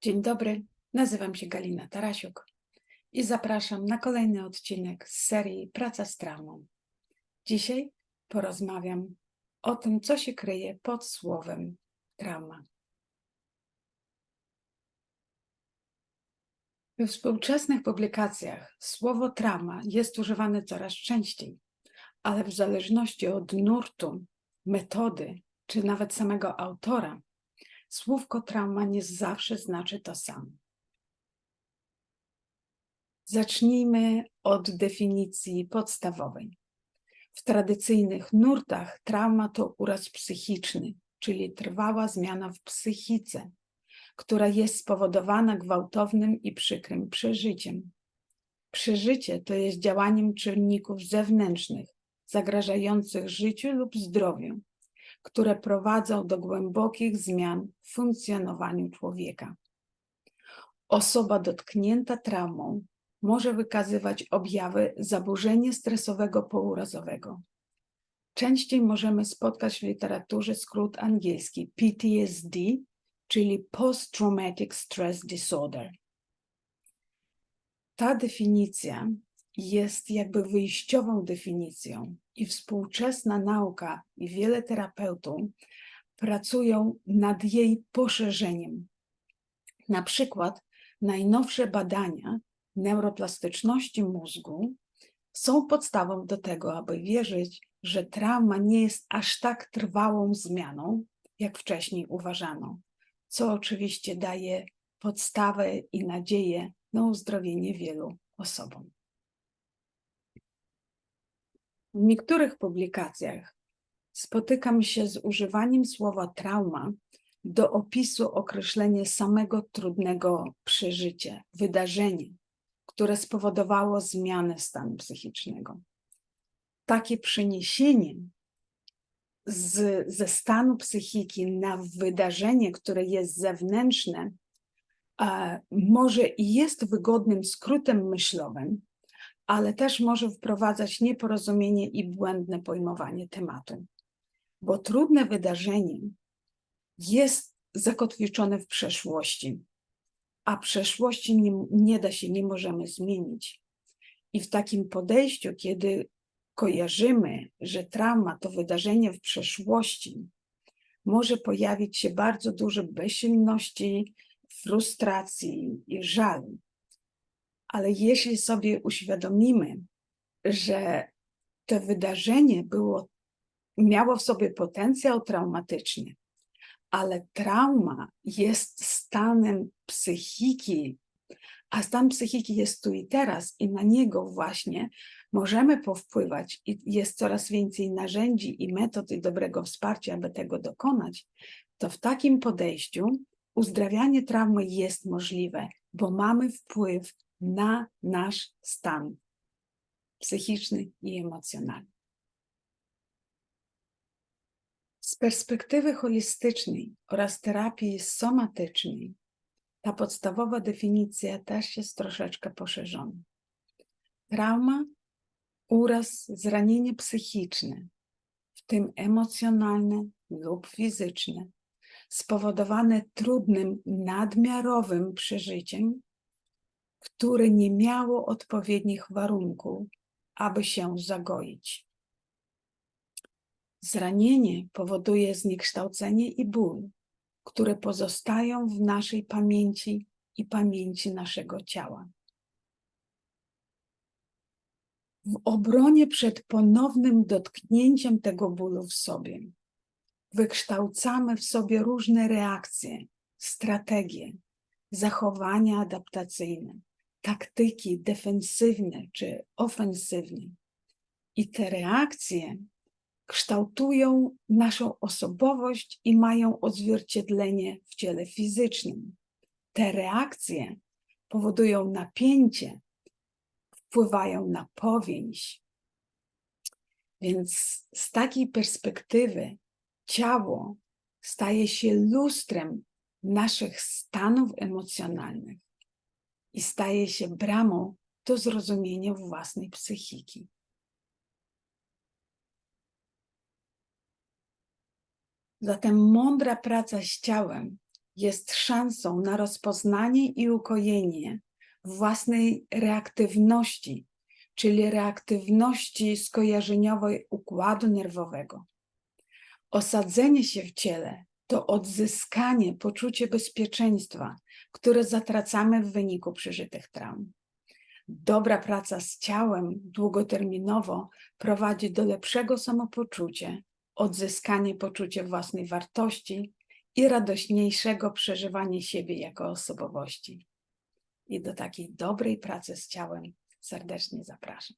Dzień dobry, nazywam się Galina Tarasiuk i zapraszam na kolejny odcinek z serii Praca z traumą. Dzisiaj porozmawiam o tym, co się kryje pod słowem trauma. We współczesnych publikacjach słowo trauma jest używane coraz częściej, ale w zależności od nurtu, metody czy nawet samego autora, słówko trauma nie zawsze znaczy to samo. Zacznijmy od definicji podstawowej. W tradycyjnych nurtach trauma to uraz psychiczny, czyli trwała zmiana w psychice, która jest spowodowana gwałtownym i przykrym przeżyciem. Przeżycie to jest działaniem czynników zewnętrznych, zagrażających życiu lub zdrowiu, które prowadzą do głębokich zmian w funkcjonowaniu człowieka. Osoba dotknięta traumą może wykazywać objawy zaburzenia stresowego pourazowego. Częściej możemy spotkać w literaturze skrót angielski PTSD, czyli Post-Traumatic Stress Disorder. Ta definicja jest jakby wyjściową definicją i współczesna nauka i wiele terapeutów pracują nad jej poszerzeniem. Na przykład najnowsze badania neuroplastyczności mózgu są podstawą do tego, aby wierzyć, że trauma nie jest aż tak trwałą zmianą, jak wcześniej uważano, co oczywiście daje podstawę i nadzieję na uzdrowienie wielu osobom. W niektórych publikacjach spotykam się z używaniem słowa trauma do opisu określenia samego trudnego przeżycia, wydarzenia, które spowodowało zmianę stanu psychicznego. Takie przeniesienie ze stanu psychiki na wydarzenie, które jest zewnętrzne, może i jest wygodnym skrótem myślowym, ale też może wprowadzać nieporozumienie i błędne pojmowanie tematu. Bo trudne wydarzenie jest zakotwiczone w przeszłości, a przeszłości nie da się, nie możemy zmienić. I w takim podejściu, kiedy kojarzymy, że trauma to wydarzenie w przeszłości, może pojawić się bardzo dużo bezsilności, frustracji i żalu. Ale jeśli sobie uświadomimy, że to wydarzenie miało w sobie potencjał traumatyczny, ale trauma jest stanem psychiki, a stan psychiki jest tu i teraz i na niego właśnie możemy powpływać i jest coraz więcej narzędzi i metod i dobrego wsparcia, aby tego dokonać, to w takim podejściu uzdrawianie traumy jest możliwe, bo mamy wpływ na nasz stan psychiczny i emocjonalny. Z perspektywy holistycznej oraz terapii somatycznej ta podstawowa definicja też jest troszeczkę poszerzona. Trauma, uraz, zranienie psychiczne, w tym emocjonalne lub fizyczne, spowodowane trudnym, nadmiarowym przeżyciem, które nie miało odpowiednich warunków, aby się zagoić. Zranienie powoduje zniekształcenie i ból, które pozostają w naszej pamięci i pamięci naszego ciała. W obronie przed ponownym dotknięciem tego bólu w sobie wykształcamy w sobie różne reakcje, strategie, zachowania adaptacyjne, taktyki defensywne czy ofensywne. I te reakcje kształtują naszą osobowość i mają odzwierciedlenie w ciele fizycznym. Te reakcje powodują napięcie, wpływają na powięź. Więc z takiej perspektywy ciało staje się lustrem naszych stanów emocjonalnych i staje się bramą do zrozumienia własnej psychiki. Zatem mądra praca z ciałem jest szansą na rozpoznanie i ukojenie własnej reaktywności, czyli reaktywności skojarzeniowej układu nerwowego. Osadzenie się w ciele to odzyskanie poczucia bezpieczeństwa, które zatracamy w wyniku przeżytych traum. Dobra praca z ciałem długoterminowo prowadzi do lepszego samopoczucia, odzyskania poczucia własnej wartości i radośniejszego przeżywania siebie jako osobowości. I do takiej dobrej pracy z ciałem serdecznie zapraszam.